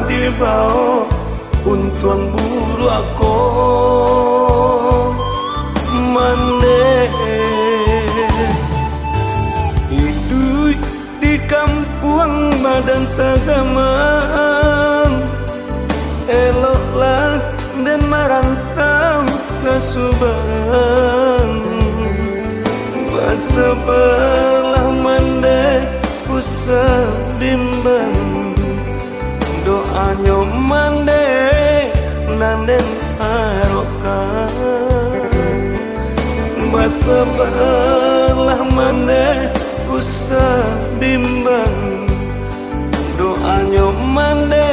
dibao untuang buru aku mane hidup di kampung badan tagamang eloklah dan merantau ke Subang sebelah mande usah bimbang doanya mande nanden harokan sebelah mande usah bimbang doanya mande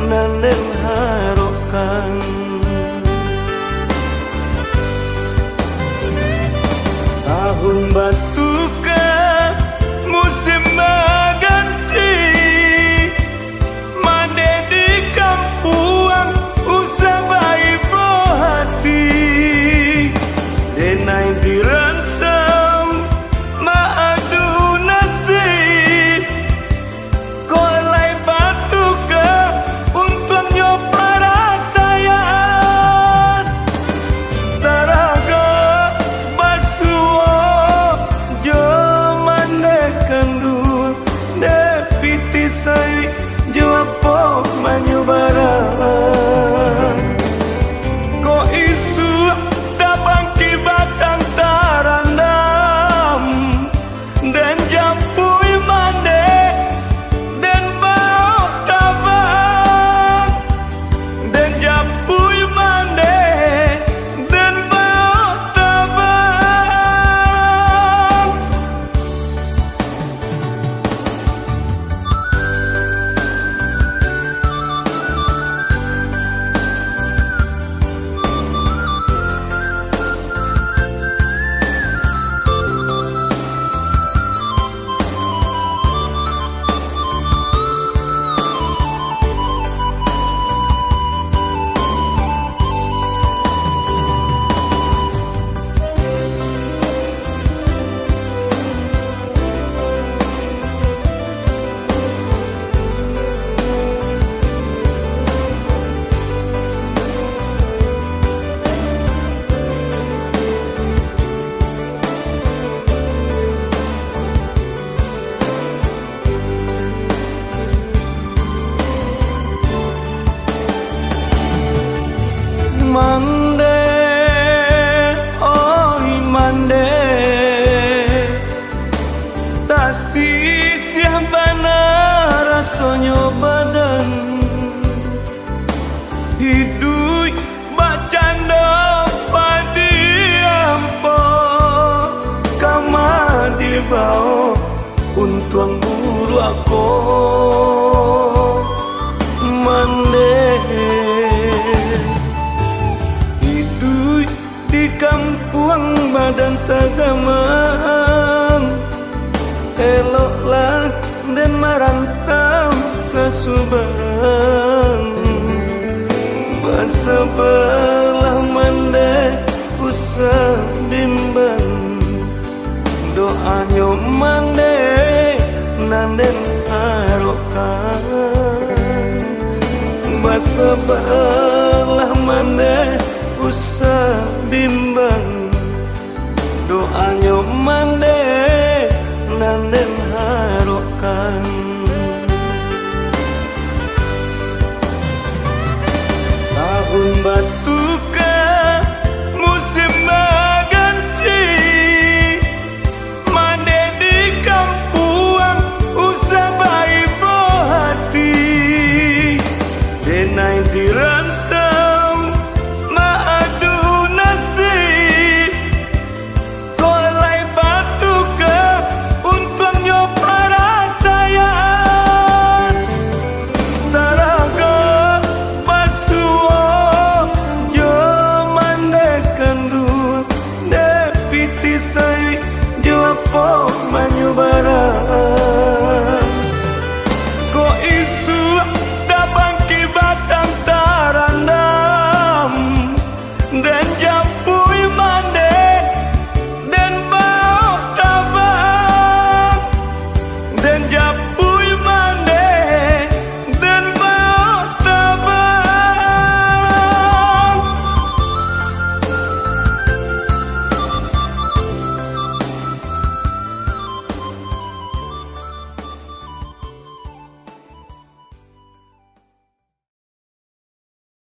nanden harokan tahun batu ke musim ganti mande di kampung usah baik hati denai dirantau maadu nasib kolai batu ke untungnya para sayang taraga say jawapo manyubaran ko isu tabang kibatang tarandam dan jampui mande dan bau tabang dan jampui mande dan bau tabang mande oi mande tak sisih benar rasanya badan hidup bacanda padi ampo kama dibao untuang buru aku mande di kampung badan tagamang eloklah dan merantau ke Subang sebelah mande usah bimbang doanya mande nanden harokan sebelah mande usah bimbang doanya mande nanden harokan tahun bat